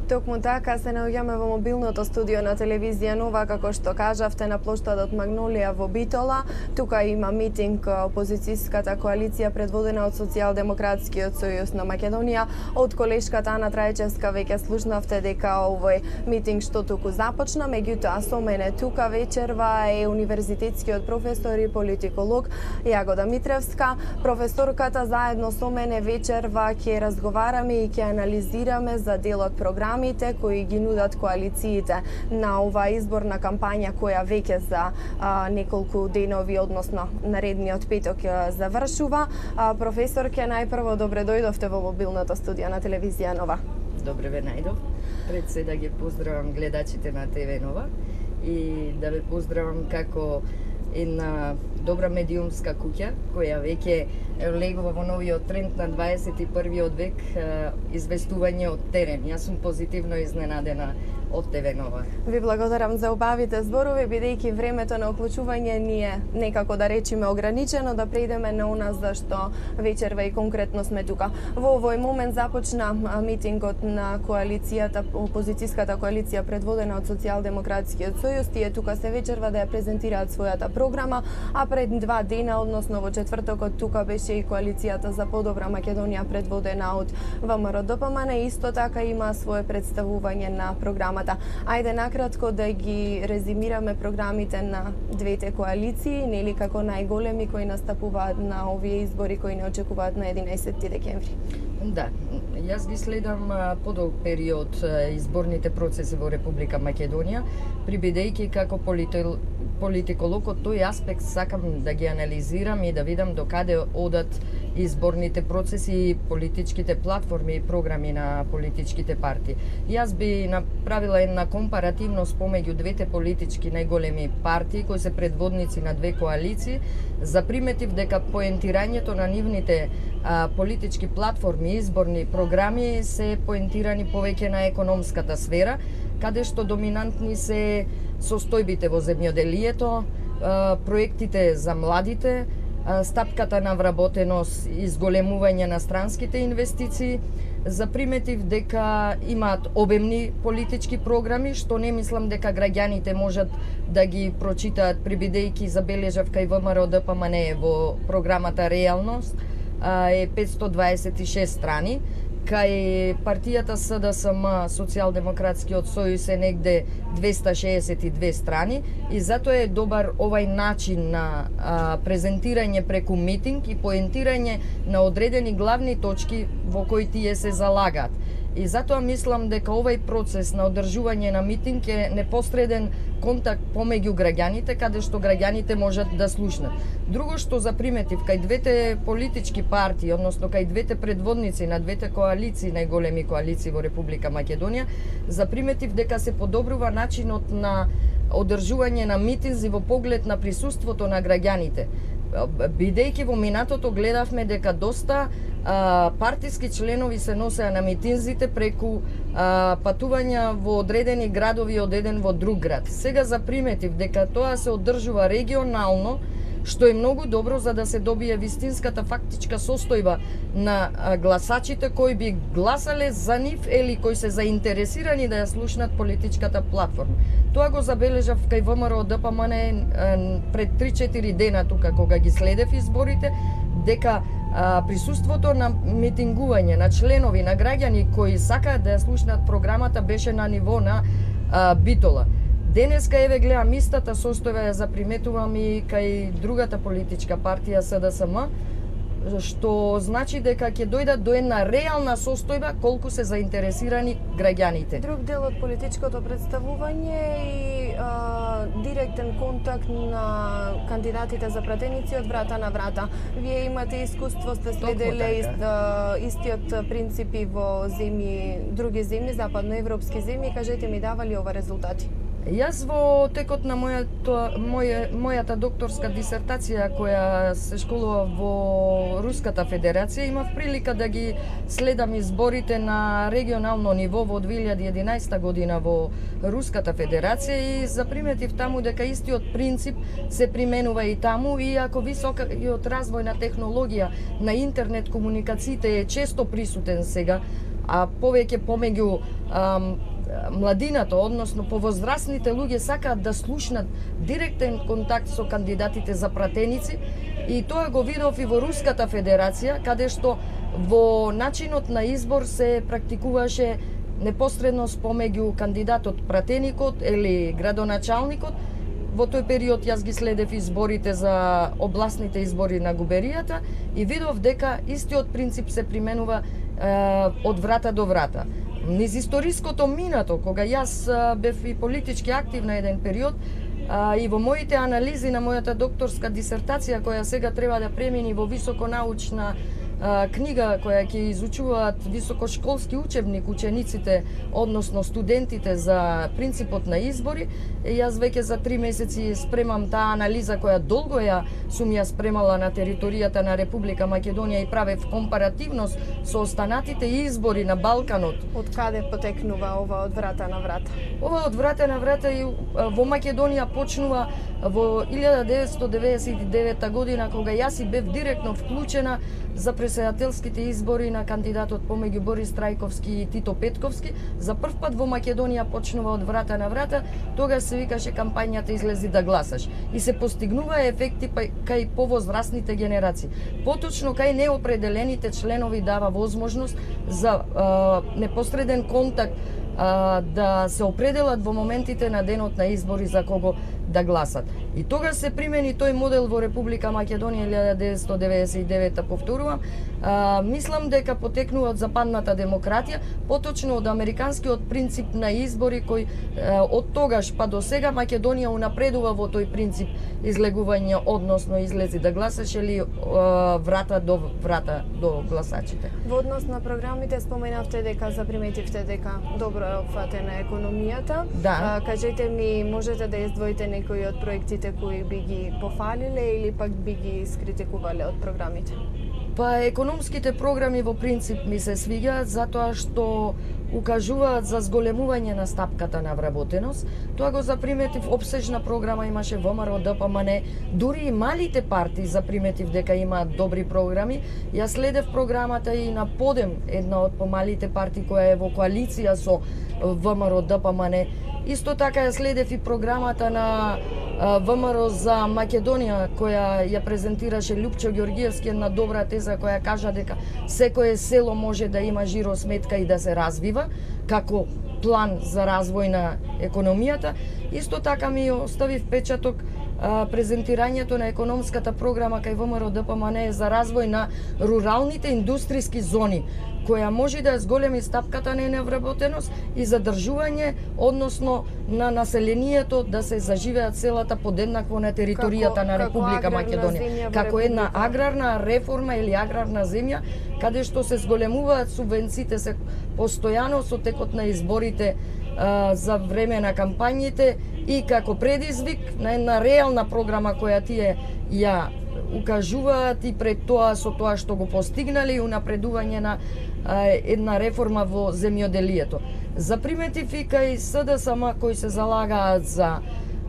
Токму така се наоѓаме во мобилното студио на телевизија Нова, како што кажавте, на плоштадот Магнолија во Битола. Тука има митинг опозицијската коалиција предводена од Социјалдемократскиот сојуз на Македонија. Од колешката Ана Трајчевска веќе слушнавте дека овој митинг што туку започна, меѓутоа со мене тука вечерва е универзитетскиот професор и политиколог Јагода Митревска. Професорката заедно со мене вечерва ќе разговараме и ќе анализираме за дел од програмите кои ги нудат коалициите на оваа изборна кампања која веќе за неколку денови, односно наредниот петок завршува. Професорке, најпрво добре дојдовте во мобилното студио на телевизија Нова. Добре ве најдов. Пред се да ги поздравам гледачите на ТВ Нова и да ве поздравам како една добра медиумска куќа која веќе легува во новиот тренд на 21 век, известување од терен. Јас сум позитивно изненадена од ТВ Нова. Ви благодарам за убавите зборови, бидејќи времето на уклучување ни е некако да речеме ограничено, да преидеме на она за што вечерва и конкретно сме тука. Во овој момент започна митингот на коалицијата, опозицијската коалиција предводена од Социјалдемократскиот сојуз. Тие тука се вечерва да ја презентираат својата програма, а пред 2 дена, односно во четвртокот, тука беше и коалицијата за подобра Македонија предводена од ВМРО-ДПМН, исто така има свое представување на програмата. Ајде накратко да ги резимираме програмите на двете коалиции, нели како најголеми кои настапуваат на овие избори кои не очекуваат на 11 декември. Да, јас ги следам подолг период изборните процеси во Република Македонија, прибедејќи како политиколог од тој аспект сакам да ги анализирам и да видам докаде одат изборните процеси и политичките платформи и програми на политичките партии. Јас би направила една компаративност помеѓу двете политички најголеми партии кои се предводници на две коалиции, за приметив дека поентирањето на нивните политички платформи и изборни програми се поентирани повеќе на економската сфера, каде што доминантни се состојбите во земјоделието, проектите за младите, стапката на вработеност и зголемување на странските инвестиции, за приметив дека имаат обемни политички програми, што не мислам дека граѓаните можат да ги прочитаат, прибедејќи забележав кај ВМРО-ДПМН во програмата Реалност е 526 страни, кај партијата СДСМ, Социјалдемократскиот сојуз, е негде 262 страни и затоа е добар овај начин на презентирање преку митинг и поентирање на одредени главни точки во кои тие се залагаат. И затоа мислам дека овај процес на одржување на митинг е непосреден контакт помеѓу граѓаните, каде што граѓаните можат да слушнат. Друго што заприметив кај двете политички партии, односно кај двете предводници на двете коалиции, најголеми коалиции во Република Македонија, заприметив дека се подобрува начинот на одржување на митинзи во поглед на присуството на граѓаните. Бидејќи во минатото гледавме дека доста партиски членови се носеа на митинзите преку патувања во одредени градови од еден во друг град. Сега заприметив дека тоа се одржува регионално, што е многу добро за да се добие вистинската фактичка состојба на гласачите кои би гласале за нив или кои се заинтересирани да ја слушнат политичката платформа. Тоа го забележав кај ВМРО-ДПМН пред 3-4 дена тука кога ги следев изборите, дека присуството на митингување на членови, на граѓани кои сакаат да ја слушнат програмата беше на ниво на Битола. Денеска еве гледам истата состојба ја заприметувам и кај другата политичка партија СДСМ, што значи дека ќе дојдат до една реална состојба колку се заинтересирани граѓаните. Друг дел од политичкото представување и директен контакт на кандидатите за пратеници од врата на врата. Вие имате искуство, сте следеле истиот принципи во други земји, западноевропски земји, кажете ми, дава ли ова резултати? Јас во текот на мојата докторска дисертација која се школува во Руската Федерација, имав прилика да ги следам изборите на регионално ниво во 2011 година во Руската Федерација и заприметив таму дека истиот принцип се применува и таму, и ако високиот развој на технологија на интернет комуникациите е често присутен сега а повеќе помеѓу младината, односно повозрастните луѓе сакаат да слушнат директен контакт со кандидатите за пратеници, и тоа го видов и во Руската Федерација, каде што во начинот на избор се практикуваше непосредност помеѓу кандидатот пратеникот или градоначалникот. Во тој период јас ги следев изборите за областните избори на губеријата и видов дека истиот принцип се применува од врата до врата. Низ историското минато, кога јас бев и политички активна еден период, и во моите анализи на мојата докторска дисертација, која сега треба да премини во високонаучна книга која ќе изучуваат високошколски учебник учениците, односно студентите, за принципот на избори. Јас веќе за 3 месеци спремам таа анализа која долго сум ја спремала на територијата на Република Македонија и правев компаративност со останатите избори на Балканот. Од каде потекнува ова од врата на врата? Ова од врата на врата и во Македонија почнува во 1999 година, кога јас и бев директно вклучена за председателските избори на кандидатот помеѓу Борис Трајковски и Тито Петковски. За прв пат во Македонија почнува од врата на врата, тогаш се викаше кампањата излези да гласаш. И се постигнува ефекти кај повозрастните генерации. Поточно кај неопределените членови дава возможност за непосреден контакт, да се определат во моментите на денот на избори за кого да гласат. И тогаш се примени тој модел во Република Македонија 1999, повторувам. Мислам дека потекнува од западната демократија, поточно од американскиот принцип на избори, кој од тогаш па до сега Македонија унапредува во тој принцип излегување, односно излези да гласаш или врата до гласачите. Во однос на програмите споменавте дека заприметивте дека добро е опфатена економијата. Да. Кажете ми, можете да издвоите некои од проектите кои би ги пофалиле или пак би ги скритикувале од програмите? Па економските програми во принцип ми се свиѓаат затоа што укажуваат за зголемување на стапката на вработеност. Тоа го заприметив, опсежна програма имаше ВМРО, ДПМН, дури и малите партии заприметив дека имаат добри програми. Јас следев програмата и на Подем, една од помалите партии која е во коалиција со ВМРО, ДПМН. Исто така ја следев и програмата на ВМРО за Македонија, која ја презентираше Лјупчо Ѓоргиевски, една добра теза која кажа дека секое село може да има жиросметка и да се развива како план за развој на економијата. Исто така ми остави впечаток презентирањето на економската програма кај ВМРО ДПМН за развој на руралните индустријски зони, која може да зголеми стапката на невработеност и задржување, односно на населението да се заживеат селата подеднакво на територијата на Република Македонија. Како една аграрна реформа или аграрна земја, каде што се зголемуваат субвенциите се постојано со текот на изборите за време на кампањите и како предизвик на една реална програма која тие ја укажуваат и пред тоа со тоа што го постигнале и унапредување на една реформа во земјоделието. Заприметив и кај СДСМ кои се залагаат за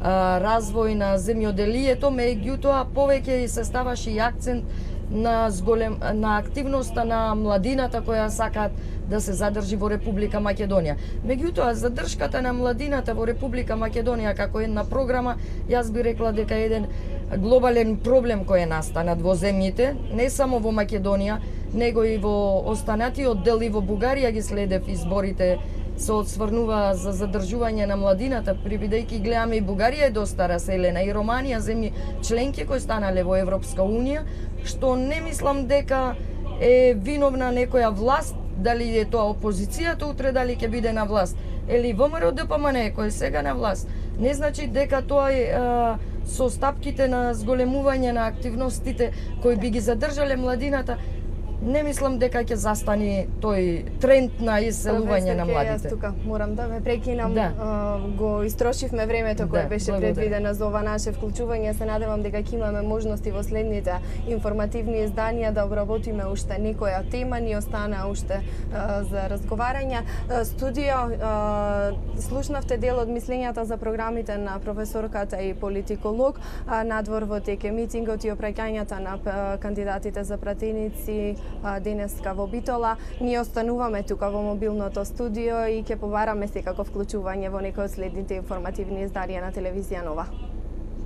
развој на земјоделието, меѓутоа повеќе се ставаше и акцент на активноста на младината која сакаат да се задржи во Република Македонија. Меѓутоа, задршката на младината во Република Македонија како една програма, јас би рекла дека е еден глобален проблем кој е настанат во земјите, не само во Македонија, него и во останатиот дел и во Бугарија ги следев изборите се отсврнува за задржување на младината, бидејќи гледаме и Бугарија е доста раселена, и Романија, земји членки кои станале во Европска Унија, што не мислам дека е виновна некоја власт, дали е тоа опозицијата утре, дали ќе биде на власт, или ВМРО ДПМН кој е сега на власт. Не значи дека тоа е со стапките на зголемување на активностите кои би ги задржале младината. Не мислам дека ќе застани тој тренд на иселување на младите. Јас тука морам да ве прекинам. Да. Го истрошивме времето кое беше благодаря. предвидено за ова наше вклучување. Се надевам дека ќе имаме можности во следните информативни изданија да обработиме уште некоја тема, ни остана уште за разговарање. Студио, слушнавте дел од мислењата за програмите на професорката и политиколог. Надвор во тек е митингот и опраќањата на кандидатите за пратеници денеска во Битола. Ние остануваме тука во мобилното студио и ќе побараме секако вклучување во некои од следните информативни изданија на телевизија Нова.